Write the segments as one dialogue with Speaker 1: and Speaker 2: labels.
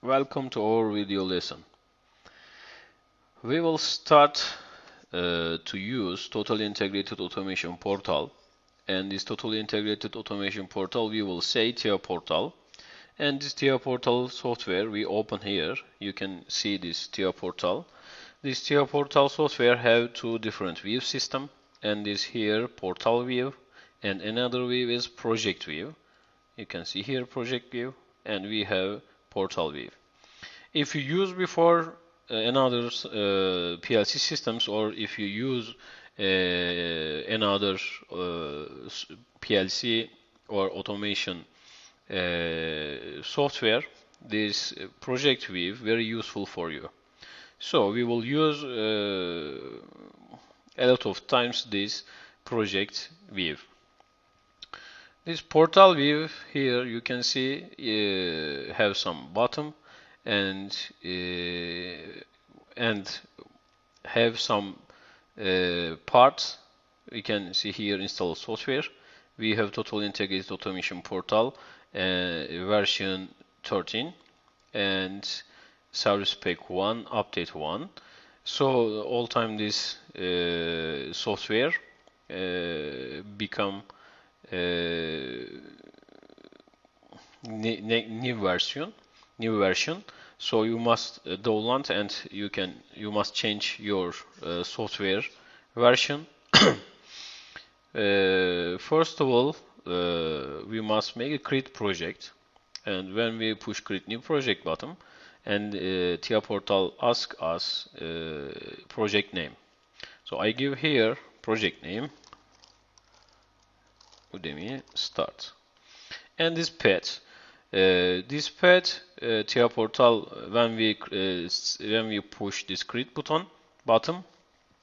Speaker 1: Welcome to our video lesson. We will start to use Totally Integrated Automation Portal, and this Totally Integrated Automation Portal we will say TIA Portal, and this TIA Portal software we open here. You can see this TIA Portal. This TIA Portal software have two different view system, and this here Portal view, and another view is Project view. You can see here Project view, and we have Portal view. If you use before another PLC systems, or if you use another PLC or automation software, this project view very useful for you. So we will use a lot of times this project view. This portal view here you can see have some bottom and have some parts. We can see here install software. We have Total Integrated Automation Portal version 13 and Service Pack 1 Update 1. So all time this software become new version. So you must download and you must change your software version. First of all, we must make a create project, and when we push create new project button, and TIA Portal asks us project name. So I give here project name Udemy start, and this path. This path TIA Portal, when we push this create button,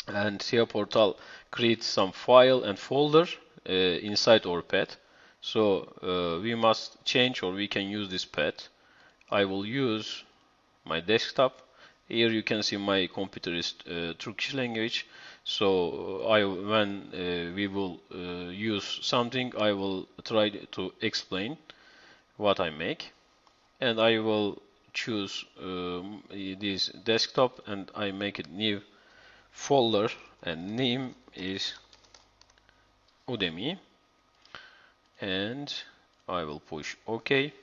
Speaker 1: and TIA Portal creates some file and folder inside our path. So we must change, or we can use this path. I will use my desktop. Here you can see my computer is Turkish language. So when we will use something, I will try to explain what I make, and I will choose this desktop, and I make a new folder, and name is Udemy, and I will push OK,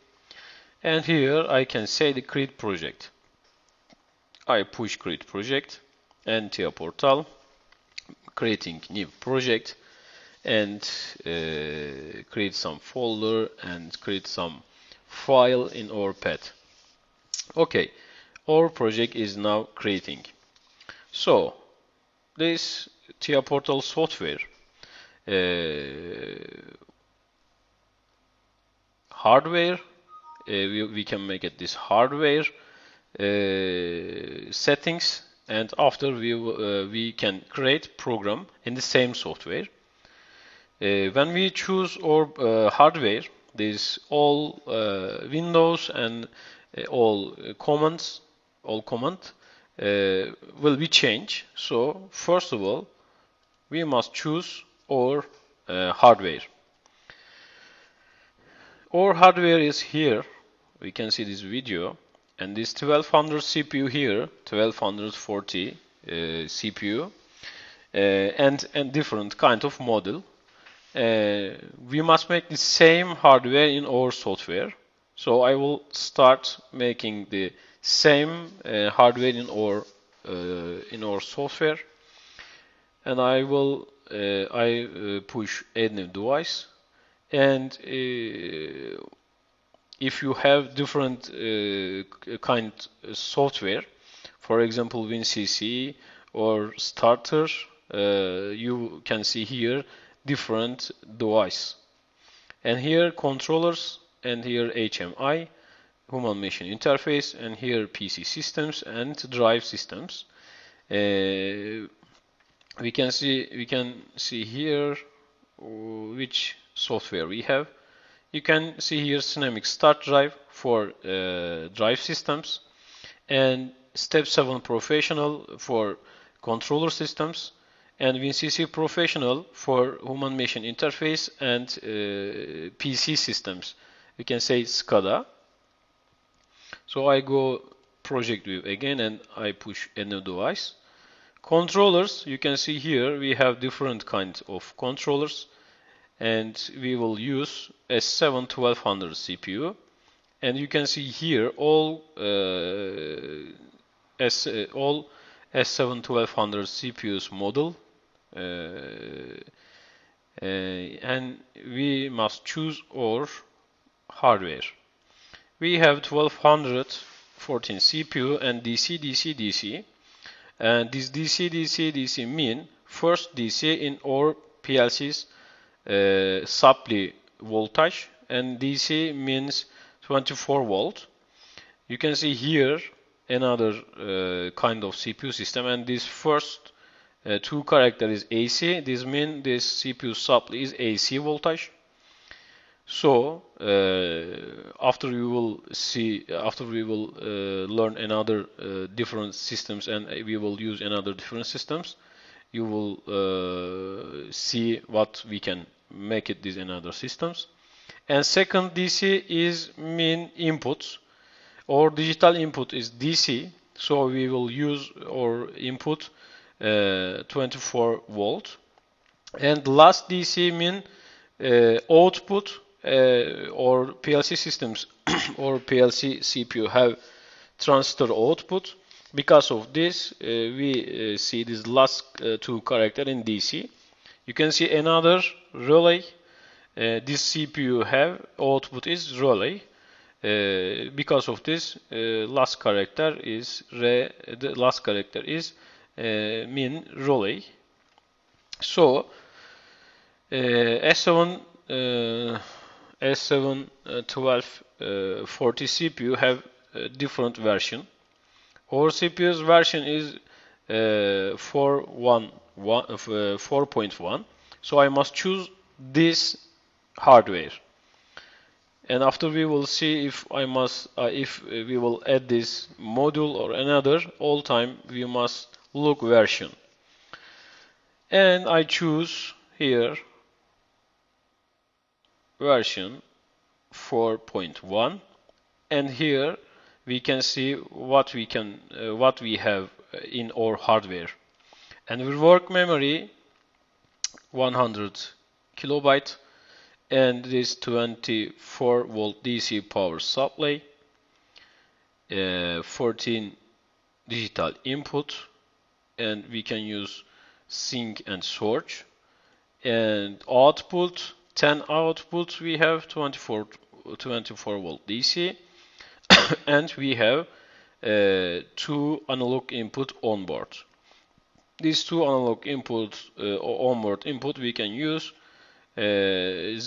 Speaker 1: and here I can say the create project. I push create project, and TIA Portal creating new project, and create some folder and create some file in our path. Okay, our project is now creating. So this TIA Portal software hardware, we can make it this hardware settings, and after we can create program in the same software. When we choose our hardware, this all Windows and all command will be changed. So first of all, we must choose our hardware. Our hardware is here. We can see this video, and this 1200 CPU here, 1240 CPU, and different kind of model. We must make the same hardware in our software. So I will start making the same hardware in our software, and I will push add new device. And if you have different kind software, for example WinCC or Starter, you can see here different device, and here controllers, and here HMI, human machine interface, and here PC systems and drive systems. We can see here which software we have. You can see here Dynamic Start Drive for drive systems, and Step 7 Professional for controller systems, and WinCC Professional for human machine interface and PC systems. We can say SCADA. So I go project view again and I push a new device. Controllers, you can see here we have different kinds of controllers, and we will use S7 1200 CPU. And you can see here all S7 1200 CPUs model, and we must choose our hardware. We have 1214 CPU and DC, DC, DC. And this DC, DC, DC mean first DC in our PLC's supply voltage, and DC means 24 volt. You can see here another kind of CPU system, and this first two character is AC. This means this CPU supply is AC voltage. So after we will learn another different systems, and we will use another different systems, you will see what we can make it these another systems. And second DC is mean inputs. Our digital input is DC, so we will use our input 24 volt. And last DC mean output, or PLC systems or PLC CPU have transistor output. Because of this, we see this last two character in DC. You can see another relay. This CPU have output is relay. Because of this, last character is the last character is mean relay. So S7 1240 CPU have a different version. Our CPU's version is 4.1. So I must choose this hardware. And after we will see if we will add this module or another. All time we must look version. And I choose here version 4.1, and here we can see what we have in our hardware. And our work memory 100 kilobyte, and this 24 volt DC power supply, 14 digital input, and we can use sync and sort. And output 10 outputs, we have 24 volt DC, and we have 2 analog input on board. These 2 analog inputs onboard input we can use 10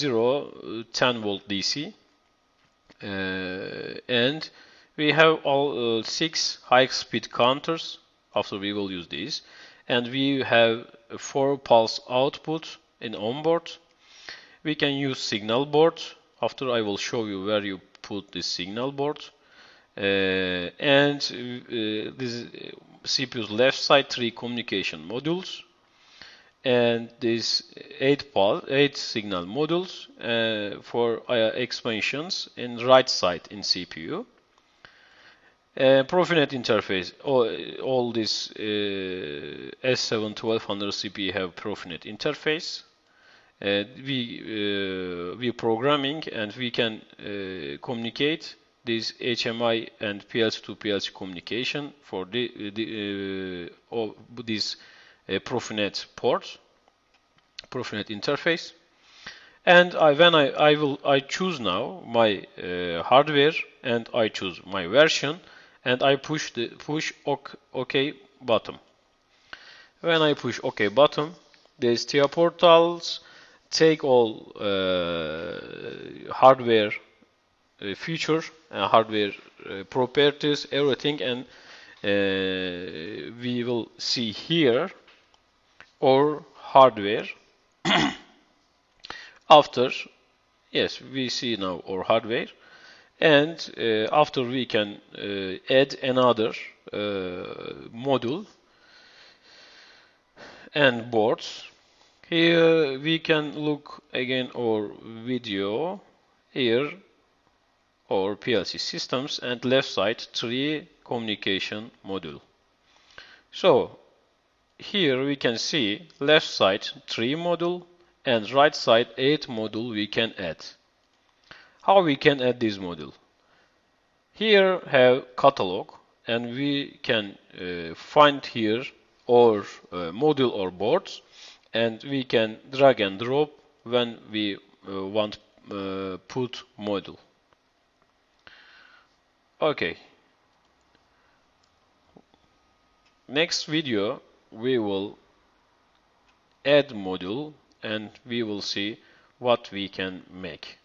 Speaker 1: volt DC, and we have all 6 high-speed counters. After we will use these, and we have 4 pulse output in onboard. We can use signal board. After I will show you where you put this signal board. And this CPU's left side 3 communication modules, and these 8 signal modules for expansions in right side in CPU. Profinet interface. All this S7 1200 CPU have Profinet interface. We programming, and we can communicate this HMI and PLC to PLC communication for this Profinet port, Profinet interface. And I choose now my hardware, and I choose my version, and I push OK button. When I push OK button, these TIA portals take all hardware feature, hardware properties, everything, and we will see here our hardware. After, yes, we see now our hardware, and after we can add another module and boards. Here we can look again our video. Here or PLC systems, and left side tree communication module. So here we can see left side tree module and right side 8 module we can add. How we can add this module? Here have catalog, and we can find here our module or boards, and we can drag and drop when we want put module. Okay. Next video we will add module and we will see what we can make.